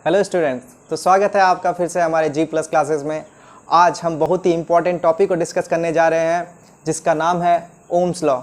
Hello students, तो स्वागत है आपका फिर से हमारे जी प्लस क्लासेस में। आज हम बहुत ही इम्पॉर्टेंट टॉपिक को डिस्कस करने जा रहे हैं जिसका नाम है ओम्स लॉ।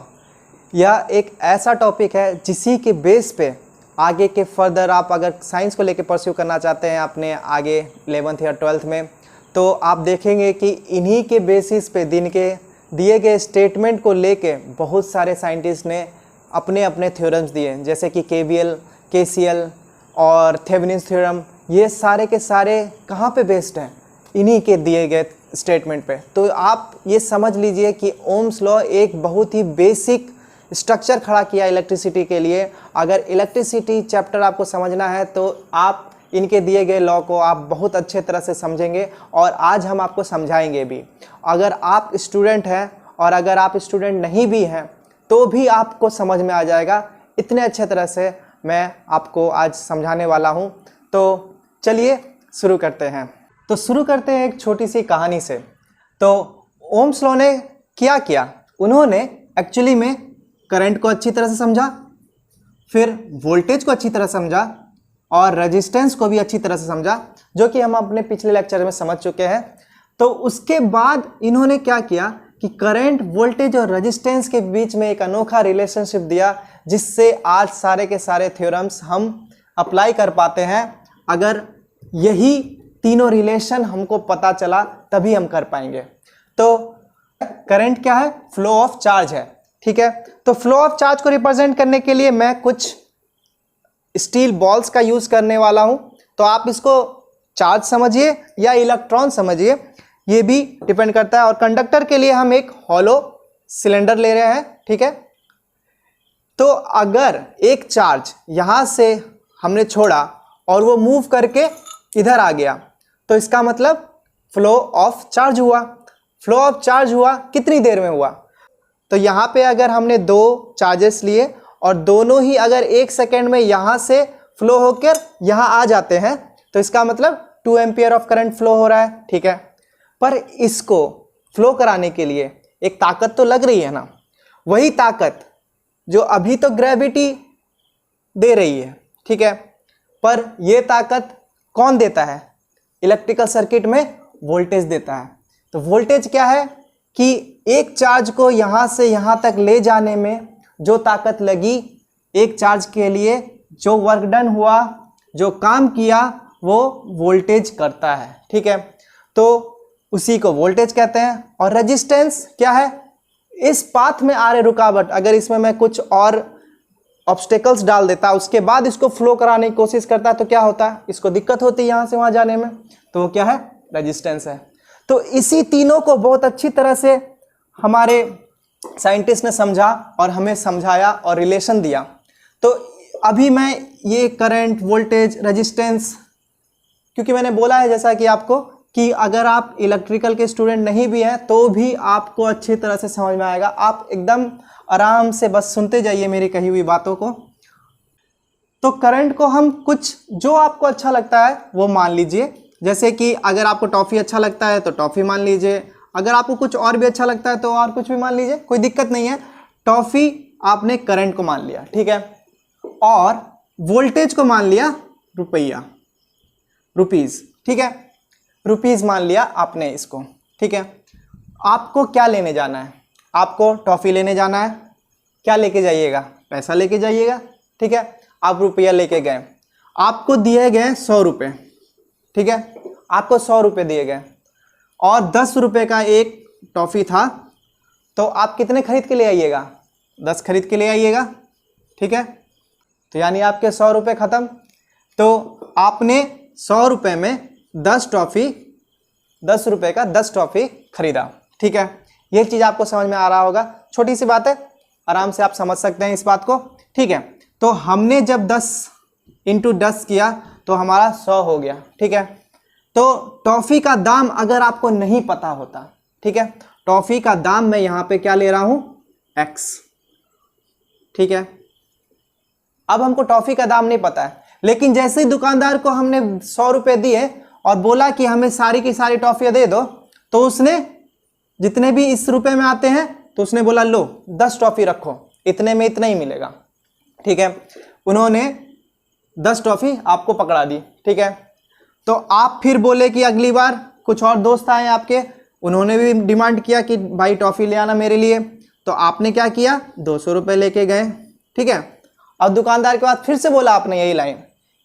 यह एक ऐसा टॉपिक है जिसी के बेस पे आगे के फर्दर आप अगर साइंस को लेके परस्यू करना चाहते हैं अपने आगे 11th या 12th में, तो आप देखेंगे कि इन्हीं के बेसिस पे दिन के दिए गए स्टेटमेंट को लेके बहुत सारे साइंटिस्ट ने अपने अपने थ्योरम्स दिए, जैसे कि KVL, KCL और थेवेनिन्स थ्योरम। ये सारे के सारे कहाँ पे बेस्ड हैं? इन्हीं के दिए गए स्टेटमेंट पे। तो आप ये समझ लीजिए कि ओम्स लॉ एक बहुत ही बेसिक स्ट्रक्चर खड़ा किया इलेक्ट्रिसिटी के लिए। अगर इलेक्ट्रिसिटी चैप्टर आपको समझना है तो आप इनके दिए गए लॉ को आप बहुत अच्छे तरह से समझेंगे और आज हम आपको समझाएंगे भी। अगर आप स्टूडेंट हैं और अगर आप स्टूडेंट नहीं भी हैं तो भी आपको समझ में आ जाएगा। इतने अच्छे तरह से मैं आपको आज समझाने वाला हूं। तो चलिए शुरू करते हैं। तो शुरू करते हैं एक छोटी सी कहानी से। तो ओम्स लॉ ने क्या किया, उन्होंने एक्चुअली में करंट को अच्छी तरह से समझा, फिर वोल्टेज को अच्छी तरह समझा और रेजिस्टेंस को भी अच्छी तरह से समझा, जो कि हम अपने पिछले लेक्चर में समझ चुके हैं। तो उसके बाद इन्होंने क्या किया कि करंट, वोल्टेज और रेजिस्टेंस के बीच में एक अनोखा रिलेशनशिप दिया, जिससे आज सारे के सारे थ्योरम्स हम अप्लाई कर पाते हैं। अगर यही तीनों रिलेशन हमको पता चला तभी हम कर पाएंगे। तो करंट क्या है? फ्लो ऑफ चार्ज है, ठीक है। तो फ्लो ऑफ चार्ज को रिप्रेजेंट करने के लिए मैं कुछ स्टील बॉल्स का यूज करने वाला हूं। तो आप इसको चार्ज समझिए या इलेक्ट्रॉन समझिए, ये भी डिपेंड करता है। और कंडक्टर के लिए हम एक हॉलो सिलेंडर ले रहे हैं, ठीक है। तो अगर एक चार्ज यहां से हमने छोड़ा और वो मूव करके इधर आ गया तो इसका मतलब फ्लो ऑफ चार्ज हुआ। फ्लो ऑफ चार्ज हुआ कितनी देर में हुआ? तो यहाँ पे अगर हमने दो चार्जेस लिए और दोनों ही अगर 1 सेकेंड में यहाँ से फ्लो होकर यहाँ आ जाते हैं तो इसका मतलब 2 एम्पियर ऑफ करंट फ्लो हो रहा है, ठीक है। पर इसको फ्लो कराने के लिए एक ताकत तो लग रही है ना, वही ताकत जो अभी तो ग्रेविटी दे रही है, ठीक है। पर यह ताकत कौन देता है? इलेक्ट्रिकल सर्किट में वोल्टेज देता है। तो वोल्टेज क्या है कि एक चार्ज को यहां से यहां तक ले जाने में जो ताकत लगी, एक चार्ज के लिए जो वर्क डन हुआ, जो काम किया, वो वोल्टेज करता है, ठीक है। तो उसी को वोल्टेज कहते हैं। और रेजिस्टेंस क्या है? इस पाथ में आ रहे रुकावट, अगर इसमें मैं कुछ और ऑब्स्टेकल्स डाल देता, उसके बाद इसको फ्लो कराने की कोशिश करता तो क्या होता है? इसको दिक्कत होती है यहाँ से वहाँ जाने में, तो वो क्या है? रेजिस्टेंस है। तो इसी तीनों को बहुत अच्छी तरह से हमारे साइंटिस्ट ने समझा और हमें समझाया और रिलेशन दिया। तो अभी मैं ये करंट, वोल्टेज, रेजिस्टेंस, क्योंकि मैंने बोला है जैसा कि आपको कि अगर आप इलेक्ट्रिकल के स्टूडेंट नहीं भी हैं तो भी आपको अच्छी तरह से समझ में आएगा। आप एकदम आराम से बस सुनते जाइए मेरी कही हुई बातों को। तो करंट को हम कुछ जो आपको अच्छा लगता है वो मान लीजिए, जैसे कि अगर आपको टॉफ़ी अच्छा लगता है तो टॉफ़ी मान लीजिए, अगर आपको कुछ और भी अच्छा लगता है तो और कुछ भी मान लीजिए, कोई दिक्कत नहीं है। टॉफ़ी आपने करंट को मान लिया, ठीक है। और वोल्टेज को मान लिया रुपया, रुपीज़, ठीक है। रुपीज़ मान लिया आपने इसको, ठीक है। आपको क्या लेने जाना है? आपको टॉफ़ी लेने जाना है। क्या लेके जाइएगा? पैसा लेके जाइएगा, ठीक है। आप रुपया लेके गए, आपको दिए गए 100 रुपये, ठीक है। आपको 100 रुपये दिए गए और 10 रुपये का एक टॉफ़ी था, तो आप कितने खरीद के ले आइएगा? 10 खरीद के ले आइएगा, ठीक है। तो यानी आपके 100 रुपये ख़त्म। तो आपने 100 रुपये में 10 टॉफ़ी, 10 रुपये का 10 टॉफ़ी खरीदा, ठीक है। ये चीज़ आपको समझ में आ रहा होगा। छोटी सी बात है, आराम से आप समझ सकते हैं इस बात को, ठीक है। तो हमने जब 10 × 10 किया तो हमारा 100 हो गया, ठीक है। तो टॉफ़ी का दाम अगर आपको नहीं पता होता, ठीक है, टॉफ़ी का दाम मैं यहाँ पे क्या ले रहा हूँ? X, ठीक है। अब हमको टॉफ़ी का दाम नहीं पता है, लेकिन जैसे ही दुकानदार को हमने 100 रुपये दिए और बोला कि हमें सारी की सारी टॉफ़ियाँ दे दो, तो उसने जितने भी इस रुपए में आते हैं तो उसने बोला लो 10 टॉफ़ी रखो, इतने में इतना ही मिलेगा, ठीक है। उन्होंने 10 टॉफ़ी आपको पकड़ा दी, ठीक है। तो आप फिर बोले कि अगली बार कुछ और दोस्त आए आपके, उन्होंने भी डिमांड किया कि भाई टॉफ़ी ले आना मेरे लिए, तो आपने क्या किया, 200 रुपये लेके गए, ठीक है। अब दुकानदार के बाद फिर से बोला आपने यही लाइन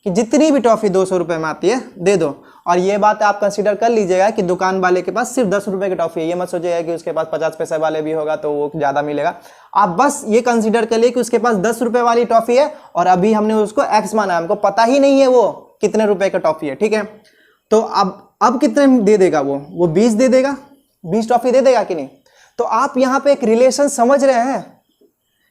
कि जितनी भी टॉफ़ी 200 रुपये में आती है दे दो। और ये बात आप कंसीडर कर लीजिएगा कि दुकान वाले के पास सिर्फ 10 रुपये की टॉफ़ी है, ये मत सोचिएगा कि उसके पास 50 पैसे वाले भी होगा तो वो ज़्यादा मिलेगा। आप बस ये कंसीडर कर लिए कि उसके पास 10 रुपये वाली टॉफ़ी है और अभी हमने उसको एक्स माना, हमको पता ही नहीं है वो कितने रुपए का टॉफ़ी है, ठीक है। तो अब कितने दे देगा वो 20 दे देगा, 20 टॉफ़ी दे देगा कि नहीं। तो आप यहाँ पे एक रिलेशन समझ रहे हैं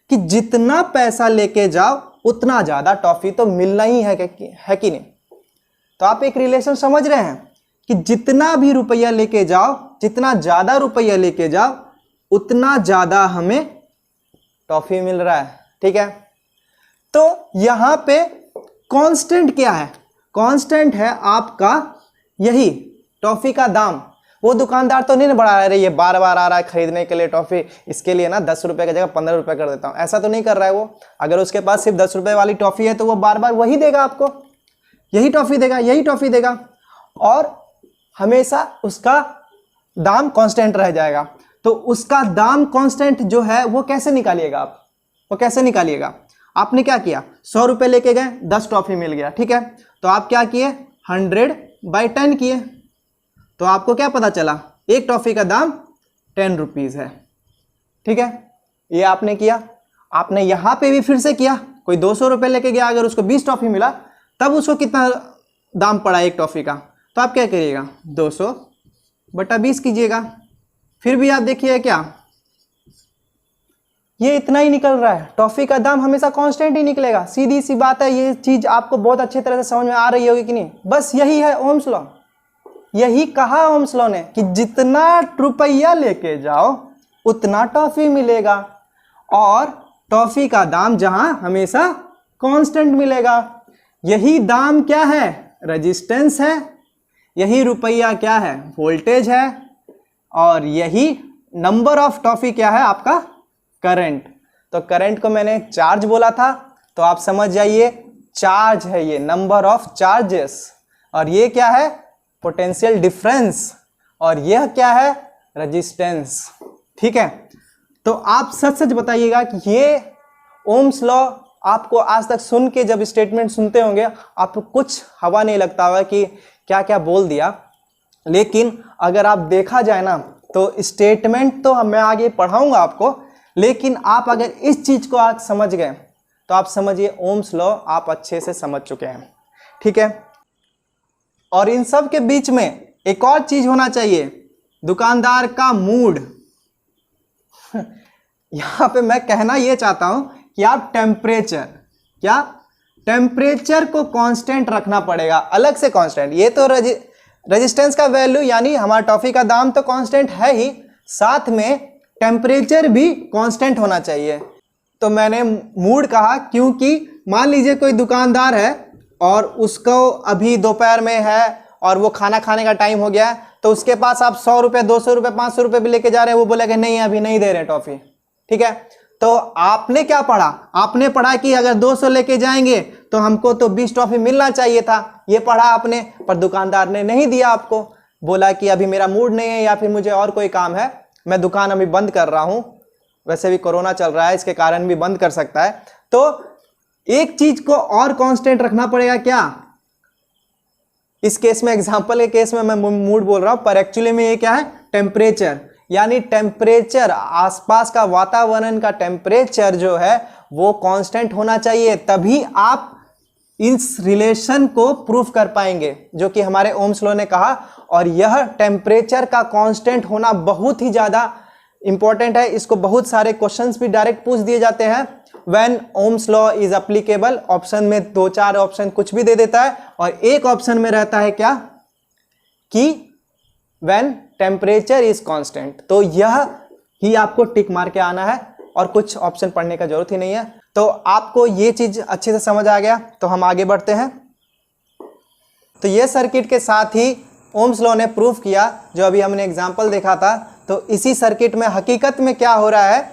कि जितना पैसा लेके जाओ उतना ज़्यादा टॉफ़ी तो मिलना ही है कि नहीं। तो आप एक रिलेशन समझ रहे हैं कि जितना भी रुपया लेके जाओ, जितना ज़्यादा रुपया लेके जाओ उतना ज़्यादा हमें टॉफ़ी मिल रहा है, ठीक है। तो यहाँ पे कांस्टेंट क्या है, कांस्टेंट है आपका यही टॉफ़ी का दाम। वो दुकानदार तो नहीं बढ़ा रहा है, ये बार बार आ रहा है खरीदने के लिए टॉफ़ी, इसके लिए ना 10 रुपये की जगह 15 रुपये कर देता हूँ, ऐसा तो नहीं कर रहा है वो। अगर उसके पास सिर्फ 10 रुपये वाली टॉफ़ी है तो वो बार बार वही देगा आपको, यही टॉफ़ी देगा, यही टॉफ़ी देगा, और हमेशा उसका दाम कांस्टेंट रह जाएगा। तो उसका दाम कांस्टेंट जो है वो कैसे निकालिएगा आप, वो कैसे निकालिएगा। आपने क्या किया, 100 रुपये लेके गए, 10 टॉफ़ी मिल गया, ठीक है। तो आप क्या किए, 100/10 किए, तो आपको क्या पता चला, एक टॉफ़ी का दाम 10 रुपीज़ है, ठीक है। ये आपने किया। आपने यहाँ पे भी फिर से किया, कोई 200 रुपये लेके गया, अगर उसको 20 टॉफ़ी मिला तब उसको कितना दाम पड़ा एक टॉफ़ी का, तो आप क्या करिएगा, 200/20 कीजिएगा। फिर भी आप देखिए क्या, ये इतना ही निकल रहा है। टॉफ़ी का दाम हमेशा कांस्टेंट ही निकलेगा, सीधी सी बात है। ये चीज़ आपको बहुत अच्छी तरह से समझ में आ रही होगी कि नहीं। बस यही है ओम्स लॉ, यही कहा ओम्स लॉ ने कि जितना रुपया लेके जाओ उतना टॉफ़ी मिलेगा, और टॉफ़ी का दाम जहां हमेशा कांस्टेंट मिलेगा। यही दाम क्या है, रेजिस्टेंस है, यही रुपया क्या है, वोल्टेज है, और यही नंबर ऑफ टॉफ़ी क्या है, आपका करंट। तो करंट को मैंने चार्ज बोला था, तो आप समझ जाइए चार्ज है ये, नंबर ऑफ चार्जेस, और ये क्या है, पोटेंशियल डिफरेंस, और यह क्या है, रेजिस्टेंस, ठीक है। तो आप सच सच बताइएगा कि ये ओम्स लॉ आपको आज तक सुन के जब स्टेटमेंट सुनते होंगे आपको कुछ हवा नहीं लगता होगा कि क्या क्या बोल दिया, लेकिन अगर आप देखा जाए ना तो स्टेटमेंट तो मैं आगे पढ़ाऊंगा आपको, लेकिन आप अगर इस चीज़ को आज समझ गए तो आप समझिए ओम्स लॉ आप अच्छे से समझ चुके हैं, ठीक है। और इन सब के बीच में एक और चीज़ होना चाहिए, दुकानदार का मूड। यहाँ पे मैं कहना ये चाहता हूँ कि आप टेम्परेचर को कांस्टेंट रखना पड़ेगा, अलग से कांस्टेंट। ये तो रेजिस्टेंस का वैल्यू यानी हमारा टॉफ़ी का दाम तो कांस्टेंट है ही, साथ में टेम्परेचर भी कांस्टेंट होना चाहिए। तो मैंने मूड कहा क्योंकि मान लीजिए कोई दुकानदार है और उसको अभी दोपहर में है और वो खाना खाने का टाइम हो गया है, तो उसके पास आप 100 रुपये, 200 रुपये, 500 रुपये भी लेके जा रहे हैं, वो बोलेगा नहीं अभी नहीं दे रहे टॉफ़ी, ठीक है। तो आपने क्या पढ़ा, आपने पढ़ा कि अगर 200 लेके जाएंगे तो हमको तो 20 टॉफ़ी मिलना चाहिए था, ये पढ़ा आपने। पर दुकानदार ने नहीं दिया आपको, बोला कि अभी मेरा मूड नहीं है या फिर मुझे और कोई काम है, मैं दुकान अभी बंद कर रहा हूँ, वैसे भी कोरोना चल रहा है इसके कारण भी बंद कर सकता है। तो एक चीज को और कांस्टेंट रखना पड़ेगा, क्या, इस केस में एग्जांपल के केस में मैं मूड बोल रहा हूं, पर एक्चुअली में ये क्या है, टेम्परेचर। यानी टेम्परेचर, आसपास का वातावरण का टेम्परेचर जो है वो कांस्टेंट होना चाहिए, तभी आप इस रिलेशन को प्रूफ कर पाएंगे जो कि हमारे ओम्स लॉ ने कहा। और यह टेम्परेचर का कांस्टेंट होना बहुत ही ज़्यादा इंपॉर्टेंट है। इसको बहुत सारे क्वेश्चंस भी डायरेक्ट पूछ दिए जाते हैं। When Ohm's law is applicable, option में 2-4 ऑप्शन कुछ भी दे देता है, और एक ऑप्शन में रहता है क्या कि व्हेन टेम्परेचर इज कांस्टेंट। तो यह ही आपको टिक मार के आना है और कुछ ऑप्शन पढ़ने का जरूरत ही नहीं है। तो आपको ये चीज अच्छे से समझ आ गया, तो हम आगे बढ़ते हैं। तो ये सर्किट के साथ ही ओम्स लॉ ने प्रूफ किया, जो अभी हमने एग्जांपल देखा था। तो इसी सर्किट में हकीकत में क्या हो रहा है,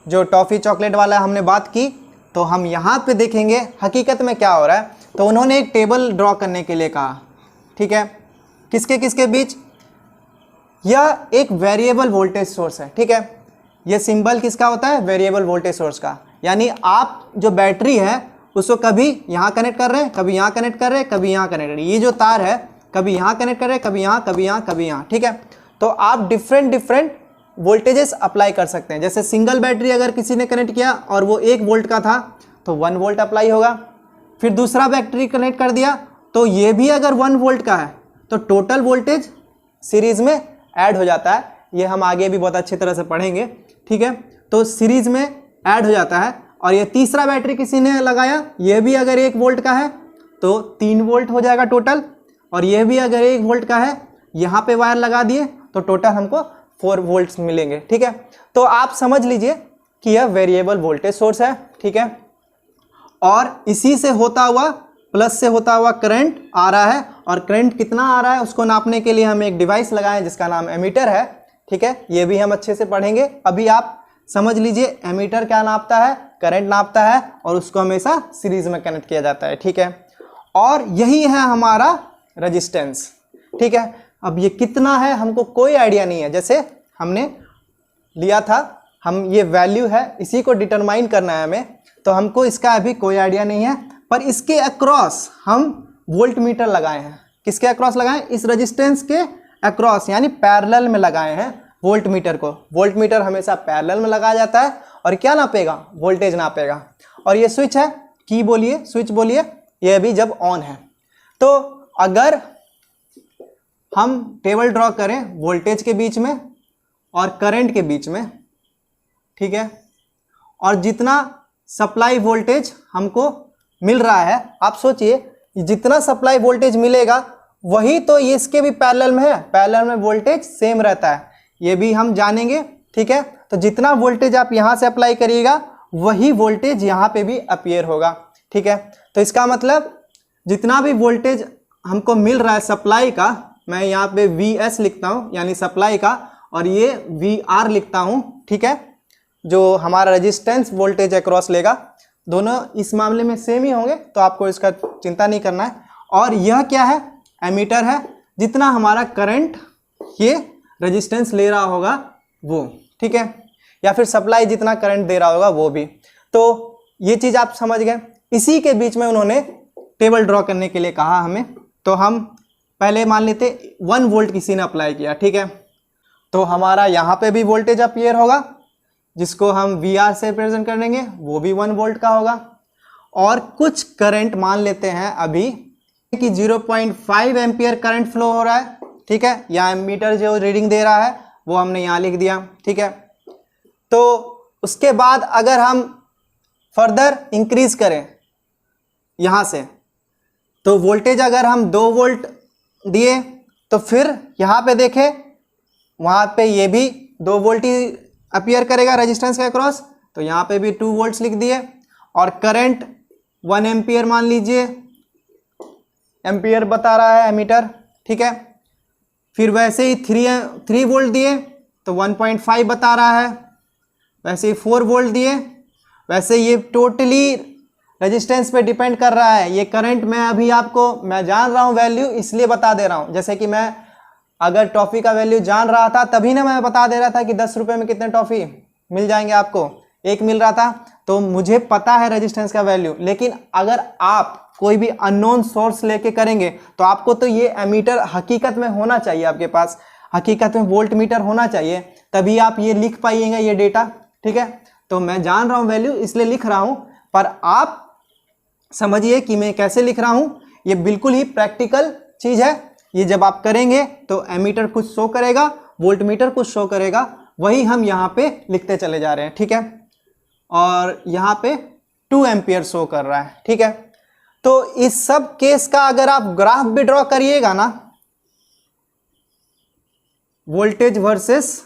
जो टॉफ़ी चॉकलेट वाला हमने बात की, तो हम यहाँ पे देखेंगे हकीकत में क्या हो रहा है। तो उन्होंने एक टेबल ड्रॉ करने के लिए कहा, ठीक है, किसके किसके बीच? यह एक वेरिएबल वोल्टेज सोर्स है, ठीक है। यह सिंबल किसका होता है? वेरिएबल वोल्टेज सोर्स का। यानी आप जो बैटरी है उसको कभी यहाँ कनेक्ट कर रहे हैं, कभी यहाँ कनेक्ट कर रहे हैं, कभी यहाँ कनेक्ट कर रहे हैं। ये जो तार है कभी यहाँ कनेक्ट कर रहे हैं, कभी यहाँ, कभी यहाँ, कभी यहाँ, ठीक है। तो आप डिफरेंट वोल्टेजेस अप्लाई कर सकते हैं। जैसे सिंगल बैटरी अगर किसी ने कनेक्ट किया और वो 1 वोल्ट का था तो 1 वोल्ट अप्लाई होगा। फिर दूसरा बैटरी कनेक्ट कर दिया तो ये भी अगर 1 वोल्ट का है तो टोटल वोल्टेज सीरीज में ऐड हो जाता है। ये हम आगे भी बहुत अच्छी तरह से पढ़ेंगे, ठीक है। तो सीरीज में ऐड हो जाता है। और ये तीसरा बैटरी किसी ने लगाया, ये भी अगर 1 वोल्ट का है तो 3 वोल्ट हो जाएगा टोटल। और ये भी अगर 1 वोल्ट का है, यहाँ पे वायर लगा दिए तो टोटल हमको 4 वोल्ट्स मिलेंगे, ठीक है। तो आप समझ लीजिए कि यह वेरिएबल वोल्टेज सोर्स है, ठीक है। और इसी से होता हुआ, प्लस से होता हुआ करंट आ रहा है। और करंट कितना आ रहा है उसको नापने के लिए हम एक डिवाइस लगाए जिसका नाम एमीटर है, ठीक है। ये भी हम अच्छे से पढ़ेंगे। अभी आप समझ लीजिए एमीटर क्या नापता है? करंट नापता है और उसको हमेशा सीरीज में कनेक्ट किया जाता है, ठीक है। और यही है हमारा रेजिस्टेंस, ठीक है। अब ये कितना है हमको कोई आइडिया नहीं है। जैसे हमने लिया था, हम ये वैल्यू है इसी को डिटरमाइन करना है हमें, तो हमको इसका अभी कोई आइडिया नहीं है। पर इसके अक्रॉस हम वोल्ट मीटर लगाए हैं। किसके अक्रॉस लगाए? इस रेजिस्टेंस के अक्रॉस, यानी पैरेलल में लगाए हैं वोल्ट मीटर को। वोल्ट मीटर हमेशा पैरेलल में लगाया जाता है और क्या नापेगा? वोल्टेज नापेगा। और ये स्विच है, की बोलिए, स्विच बोलिए, ये अभी जब ऑन है। तो अगर हम टेबल ड्रॉ करें वोल्टेज के बीच में और करंट के बीच में, ठीक है, और जितना सप्लाई वोल्टेज हमको मिल रहा है, आप सोचिए जितना सप्लाई वोल्टेज मिलेगा वही तो ये इसके भी पैरेलल में है। पैरेलल में वोल्टेज सेम रहता है, ये भी हम जानेंगे, ठीक है। तो जितना वोल्टेज आप यहाँ से अप्लाई करिएगा वही वोल्टेज यहाँ पे भी अपीयर होगा, ठीक है। तो इसका मतलब जितना भी वोल्टेज हमको मिल रहा है सप्लाई का, मैं यहाँ पे VS लिखता हूँ यानी सप्लाई का, और ये VR लिखता हूँ, ठीक है, जो हमारा रेजिस्टेंस वोल्टेज अक्रॉस लेगा। दोनों इस मामले में सेम ही होंगे, तो आपको इसका चिंता नहीं करना है। और यह क्या है? एमीटर है। जितना हमारा करंट ये रेजिस्टेंस ले रहा होगा वो, ठीक है, या फिर सप्लाई जितना करंट दे रहा होगा वो भी। तो ये चीज़ आप समझ गए। इसी के बीच में उन्होंने टेबल ड्रॉ करने के लिए कहा हमें। तो हम पहले मान लेते 1 वोल्ट किसी ने अप्लाई किया, ठीक है। तो हमारा यहाँ पे भी वोल्टेज अपीयर होगा जिसको हम VR से रिप्रेजेंट करेंगे, वो भी 1 वोल्ट का होगा। और कुछ करंट मान लेते हैं अभी कि 0.5 एम्पियर करंट फ्लो हो रहा है, ठीक है। या एमीटर जो रीडिंग दे रहा है वो हमने यहाँ लिख दिया, ठीक है। तो उसके बाद अगर हम फर्दर इंक्रीज करें यहाँ से, तो वोल्टेज अगर हम 2 वोल्ट दिए तो फिर यहाँ पे देखें वहाँ पे ये भी 2 वोल्ट ही अपीयर करेगा रेजिस्टेंस के अक्रॉस, तो यहाँ पे भी 2 वोल्ट्स लिख दिए। और करंट 1 एम्पियर मान लीजिए, एम्पियर बता रहा है एमीटर, ठीक है। फिर वैसे ही 3 वोल्ट दिए तो 1.5 बता रहा है। वैसे ही 4 वोल्ट दिए, वैसे ये टोटली रेजिस्टेंस पे डिपेंड कर रहा है। ये करंट मैं जान रहा हूँ वैल्यू, इसलिए बता दे रहा हूँ। जैसे कि मैं अगर टॉफ़ी का वैल्यू जान रहा था तभी ना मैं बता दे रहा था कि 10 रुपये में कितने टॉफ़ी मिल जाएंगे आपको, 1 मिल रहा था, तो मुझे पता है रेजिस्टेंस का वैल्यू। लेकिन अगर आप कोई भी अननोन सोर्स लेके करेंगे तो आपको तो ये एमीटर हकीकत में होना चाहिए, आपके पास हकीकत में वोल्ट मीटर होना चाहिए, तभी आप ये लिख पाइएगा ये डेटा, ठीक है। तो मैं जान रहा हूँ वैल्यू इसलिए लिख रहा हूँ, पर आप समझिए कि मैं कैसे लिख रहा हूँ। ये बिल्कुल ही प्रैक्टिकल चीज़ है। ये जब आप करेंगे तो एमीटर कुछ शो करेगा, वोल्ट मीटर कुछ शो करेगा, वही हम यहाँ पे लिखते चले जा रहे हैं, ठीक है। और यहाँ पे 2 एम्पियर शो कर रहा है, ठीक है। तो इस सब केस का अगर आप ग्राफ भी ड्रॉ करिएगा ना, वोल्टेज वर्सेस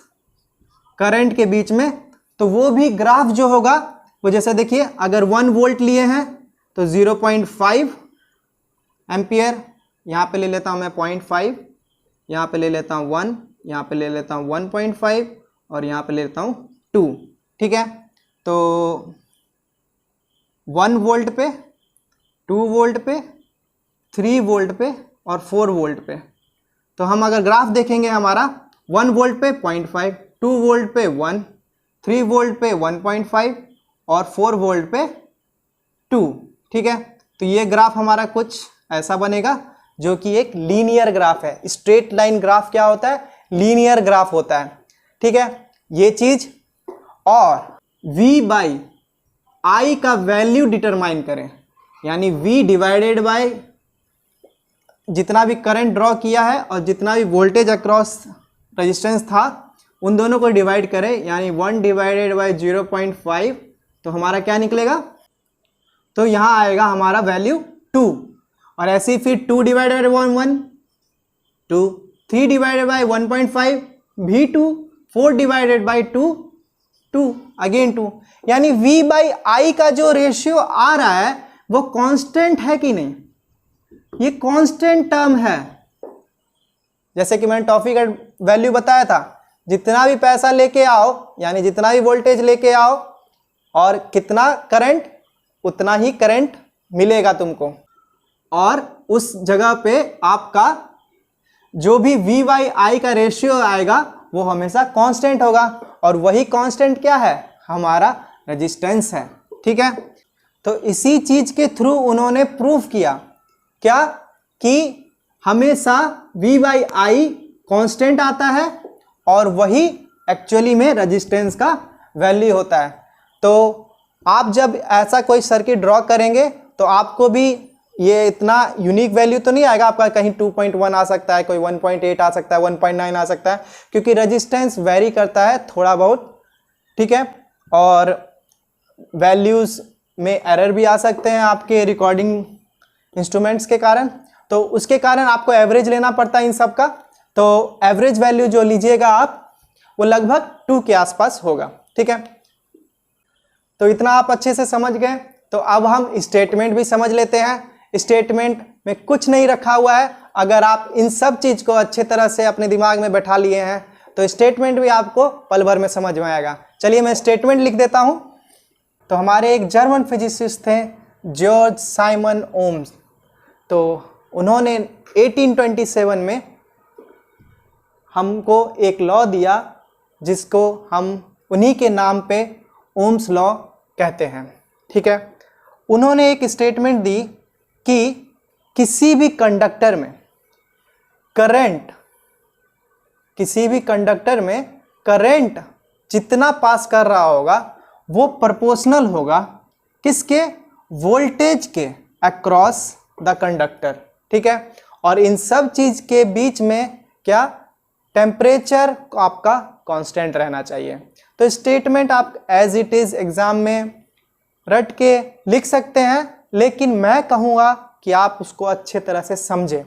करंट के बीच में, तो वो भी ग्राफ जो होगा वो जैसे देखिए, अगर 1 वोल्ट लिए हैं तो 0.5 एम्पियर, यहाँ पे ले लेता हूँ मैं 0.5, यहाँ पे ले लेता हूँ 1, यहाँ पे ले लेता हूँ 1.5 और यहाँ पे ले लेता हूँ 2, ठीक है। तो 1 वोल्ट पे, 2 वोल्ट पे, 3 वोल्ट पे और 4 वोल्ट पे। तो हम अगर ग्राफ देखेंगे हमारा 1 वोल्ट पे 0.5, 2 वोल्ट पे 1, 3 वोल्ट पे 1.5 और 4 वोल्ट पे 2। ठीक है, तो ये ग्राफ हमारा कुछ ऐसा बनेगा जो कि एक लीनियर ग्राफ है। स्ट्रेट लाइन ग्राफ क्या होता है? लीनियर ग्राफ होता है। ठीक है, ये चीज। और V बाई आई का वैल्यू डिटरमाइन करें, यानी V डिवाइडेड बाय जितना भी करंट ड्रॉ किया है और जितना भी वोल्टेज अक्रॉस रेजिस्टेंस था उन दोनों को डिवाइड करें, यानी 1 डिवाइडेड बाय 0.5। तो हमारा क्या निकलेगा? तो यहाँ आएगा हमारा वैल्यू 2। और ऐसे ही फिर 2 डिवाइडेड बाय 1 2, 3 डिवाइडेड बाय 1.5 भी 2, 4 डिवाइडेड बाय 2 2, अगेन 2। यानी V बाई आई का जो रेशियो आ रहा है वो कांस्टेंट है कि नहीं? ये कांस्टेंट टर्म है। जैसे कि मैंने टॉफी का वैल्यू बताया था, जितना भी पैसा लेके आओ यानी जितना भी वोल्टेज लेके आओ और कितना करंट, उतना ही करंट मिलेगा तुमको। और उस जगह पे आपका जो भी V बाई आई का रेशियो आएगा वो हमेशा कांस्टेंट होगा। और वही कांस्टेंट क्या है? हमारा रेजिस्टेंस है। ठीक है, तो इसी चीज के थ्रू उन्होंने प्रूफ किया क्या कि हमेशा V बाई आई कांस्टेंट आता है और वही एक्चुअली में रेजिस्टेंस का वैल्यू होता है। तो आप जब ऐसा कोई सर्किट ड्रॉ करेंगे तो आपको भी ये इतना यूनिक वैल्यू तो नहीं आएगा आपका, कहीं 2.1 आ सकता है, कोई 1.8 आ सकता है, 1.9 आ सकता है, क्योंकि रेजिस्टेंस वेरी करता है थोड़ा बहुत। ठीक है, और वैल्यूज़ में एरर भी आ सकते हैं आपके रिकॉर्डिंग इंस्ट्रूमेंट्स के कारण, तो उसके कारण आपको एवरेज लेना पड़ता है इन सब का। तो एवरेज वैल्यू जो लीजिएगा आप वो लगभग 2 के आसपास होगा। ठीक है, तो इतना आप अच्छे से समझ गए। तो अब हम स्टेटमेंट भी समझ लेते हैं। स्टेटमेंट में कुछ नहीं रखा हुआ है। अगर आप इन सब चीज़ को अच्छे तरह से अपने दिमाग में बैठा लिए हैं तो स्टेटमेंट भी आपको पल भर में समझ में आएगा। चलिए मैं स्टेटमेंट लिख देता हूं। तो हमारे एक जर्मन फिजिसिस्ट थे जॉर्ज साइमन ओम्स, तो उन्होंने 1827 में हमको एक लॉ दिया जिसको हम उन्हीं के नाम पे ओम्स लॉ कहते हैं। ठीक है, उन्होंने एक स्टेटमेंट दी कि किसी भी कंडक्टर में करंट, किसी भी कंडक्टर में करंट जितना पास कर रहा होगा वो प्रोपोर्शनल होगा किसके? वोल्टेज के अक्रॉस द कंडक्टर। ठीक है, और इन सब चीज के बीच में क्या? टेम्परेचर आपका कांस्टेंट रहना चाहिए। तो स्टेटमेंट आप एज इट इज एग्जाम में रट के लिख सकते हैं, लेकिन मैं कहूँगा कि आप उसको अच्छे तरह से समझें।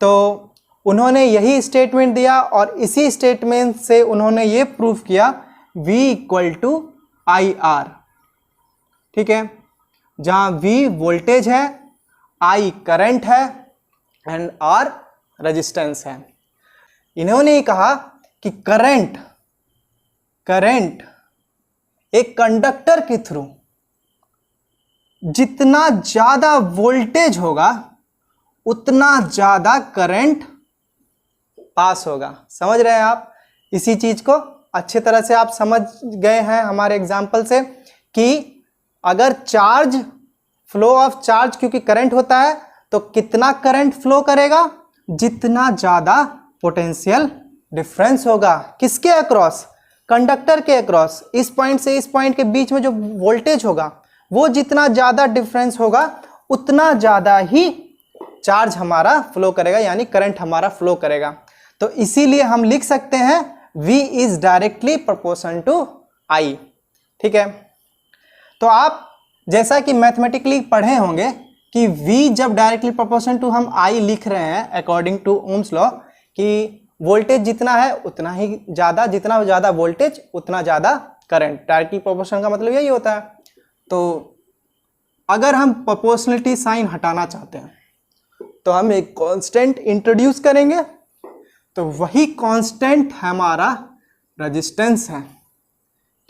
तो उन्होंने यही स्टेटमेंट दिया और इसी स्टेटमेंट से उन्होंने ये प्रूफ किया V equal to I R. ठीक है, जहाँ V वोल्टेज है, I करंट है एंड R रेजिस्टेंस है। इन्होंने कहा कि करंट एक कंडक्टर के थ्रू जितना ज्यादा वोल्टेज होगा उतना ज्यादा करंट पास होगा। समझ रहे हैं आप? इसी चीज को अच्छे तरह से आप समझ गए हैं हमारे एग्जाम्पल से कि अगर चार्ज, फ्लो ऑफ चार्ज, क्योंकि करंट होता है तो कितना करंट फ्लो करेगा? जितना ज्यादा पोटेंशियल डिफरेंस होगा। किसके अक्रॉस? कंडक्टर के अक्रॉस। इस पॉइंट से इस पॉइंट के बीच में जो वोल्टेज होगा वो जितना ज़्यादा डिफरेंस होगा उतना ज़्यादा ही चार्ज हमारा फ्लो करेगा, यानी करंट हमारा फ्लो करेगा। तो इसीलिए हम लिख सकते हैं V is directly proportion to I। ठीक है, तो आप जैसा कि मैथमेटिकली पढ़े होंगे कि V जब डायरेक्टली प्रोपोर्शन टू हम I लिख रहे हैं अकॉर्डिंग टू ओम्स लॉ, कि वोल्टेज जितना है उतना ही ज़्यादा, जितना ज़्यादा वोल्टेज उतना ज़्यादा करंट। डायरेक्टली प्रोपोर्शन का मतलब यही होता है। तो अगर हम प्रोपोर्शनलिटी साइन हटाना चाहते हैं तो हम एक कांस्टेंट इंट्रोड्यूस करेंगे, तो वही कांस्टेंट हमारा रेजिस्टेंस है।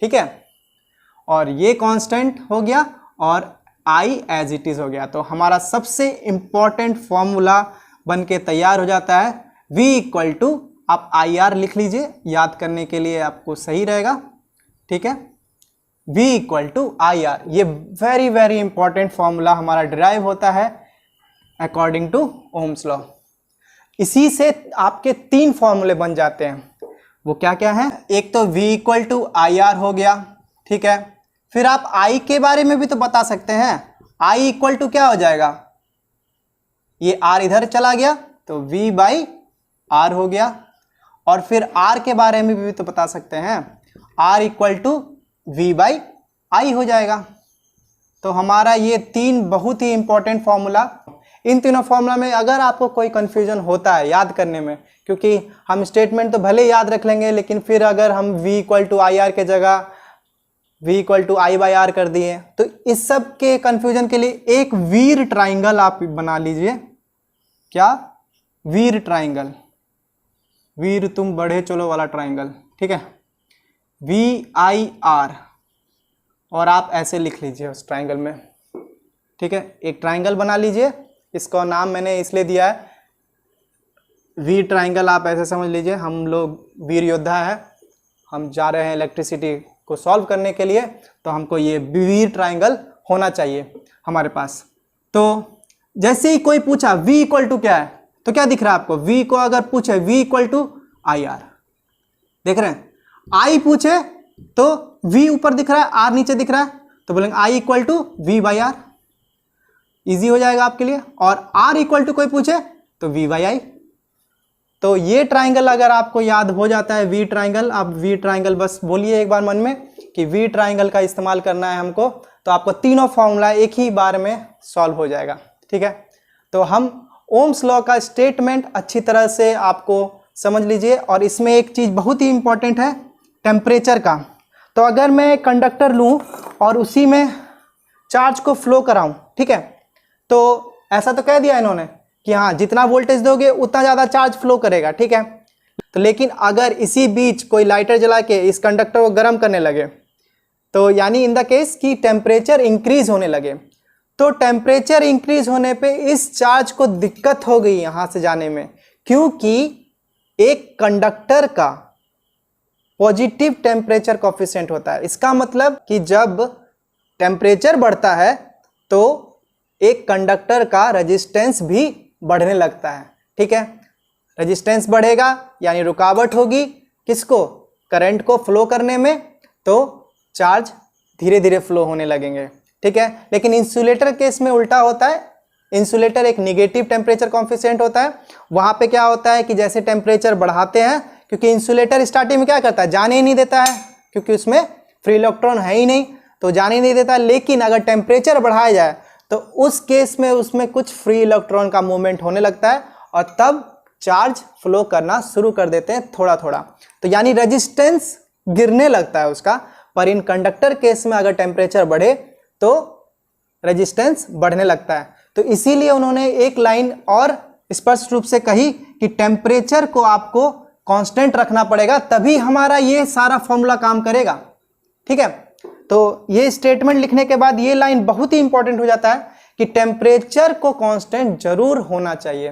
ठीक है, और ये कांस्टेंट हो गया और I एज इट इज हो गया। तो हमारा सबसे इंपॉर्टेंट फॉर्मूला बन के तैयार हो जाता है। V इक्वल टू, आप IR लिख लीजिए, याद करने के लिए आपको सही रहेगा, ठीक है। V इक्वल टू IR, ये वेरी वेरी इंपॉर्टेंट फॉर्मूला हमारा डिराइव होता है अकॉर्डिंग टू ओम्स लॉ। इसी से आपके 3 फॉर्मूले बन जाते हैं। वो क्या क्या है? एक तो V इक्वल टू IR हो गया, ठीक है। फिर आप I के बारे में भी तो बता सकते हैं। I इक्वल टू क्या हो जाएगा? ये R इधर चला गया तो V बाई R हो गया। और फिर R के बारे में भी तो बता सकते हैं, R equal to V by I हो जाएगा। तो हमारा ये 3 बहुत ही इंपॉर्टेंट फॉर्मूला, इन तीनों फॉर्मूला में अगर आपको कोई कंफ्यूजन होता है याद करने में, क्योंकि हम स्टेटमेंट तो भले याद रख लेंगे, लेकिन फिर अगर हम V इक्वल टू IR के जगह V equal to I by R कर दिए, तो इस सब के कंफ्यूजन के लिए एक वीर ट्राइंगल आप बना लीजिए। क्या? वीर ट्राइंगल, वीर तुम बढ़े चलो वाला ट्राइंगल, ठीक है। VIR, और आप ऐसे लिख लीजिए उस ट्राइंगल में, ठीक है। एक ट्राइंगल बना लीजिए, इसका नाम मैंने इसलिए दिया है वीर ट्राइंगल। आप ऐसे समझ लीजिए हम लोग वीर योद्धा है, हम जा रहे हैं इलेक्ट्रिसिटी को सॉल्व करने के लिए, तो हमको ये वीर ट्राइंगल होना चाहिए हमारे पास। तो जैसे ही कोई पूछा V इक्वल टू क्या है, तो क्या दिख रहा है आपको? V को अगर पूछे V इक्वल टू IR, देख रहे हैं। I पूछे तो V ऊपर दिख रहा है, R नीचे दिख रहा है, तो बोलेंगे I equal to V by R, easy हो जाएगा आपके लिए। और R इक्वल टू कोई पूछे तो V बाई I। तो ये ट्राइंगल अगर आपको याद हो जाता है V ट्राइंगल, आप V ट्राइंगल बस बोलिए एक बार मन में कि V ट्राइंगल का इस्तेमाल करना है हमको, तो आपको तीनों फॉर्मूला एक ही बार में सॉल्व हो जाएगा, ठीक है। तो हम ओम्स लॉ का स्टेटमेंट अच्छी तरह से आपको समझ लीजिए। और इसमें एक चीज़ बहुत ही इंपॉर्टेंट है, टेम्परेचर का। तो अगर मैं कंडक्टर लूँ और उसी में चार्ज को फ्लो कराऊँ, ठीक है, तो ऐसा तो कह दिया इन्होंने कि हाँ जितना वोल्टेज दोगे उतना ज़्यादा चार्ज फ्लो करेगा, ठीक है। तो लेकिन अगर इसी बीच कोई लाइटर जला के इस कंडक्टर को गर्म करने लगे, तो यानी इन द केस कि टेम्परेचर इंक्रीज होने लगे, तो टेम्परेचर इंक्रीज होने पे इस चार्ज को दिक्कत हो गई यहाँ से जाने में, क्योंकि एक कंडक्टर का पॉजिटिव टेम्परेचर कोफिशिएंट होता है। इसका मतलब कि जब टेम्परेचर बढ़ता है तो एक कंडक्टर का रेजिस्टेंस भी बढ़ने लगता है, ठीक है। रेजिस्टेंस बढ़ेगा यानी रुकावट होगी किसको? करंट को फ्लो करने में, तो चार्ज धीरे धीरे फ्लो होने लगेंगे, ठीक है। लेकिन इंसुलेटर केस में उल्टा होता है। इंसुलेटर एक निगेटिव टेम्परेचर कोफिशिएंट होता है। वहाँ पे क्या होता है कि जैसे टेम्परेचर बढ़ाते हैं, क्योंकि इंसुलेटर स्टार्टिंग में क्या करता है, जाने ही नहीं देता है, क्योंकि उसमें फ्री इलेक्ट्रॉन है ही नहीं, तो जाने ही नहीं देता। लेकिन अगर टेम्परेचर बढ़ाया जाए तो उस केस में उसमें कुछ फ्री इलेक्ट्रॉन का मूवमेंट होने लगता है, और तब चार्ज फ्लो करना शुरू कर देते हैं थोड़ा थोड़ा। तो यानी रेजिस्टेंस गिरने लगता है उसका। पर इन कंडक्टर केस में अगर टेम्परेचर बढ़े तो रेजिस्टेंस बढ़ने लगता है। तो इसीलिए उन्होंने एक लाइन और स्पष्ट रूप से कही कि टेम्परेचर को आपको कांस्टेंट रखना पड़ेगा, तभी हमारा ये सारा फॉर्मूला काम करेगा, ठीक है। तो ये स्टेटमेंट लिखने के बाद ये लाइन बहुत ही इंपॉर्टेंट हो जाता है कि टेम्परेचर को कांस्टेंट जरूर होना चाहिए,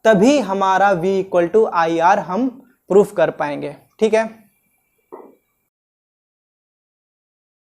तभी हमारा V इक्वल टू IR हम प्रूफ कर पाएंगे, ठीक है।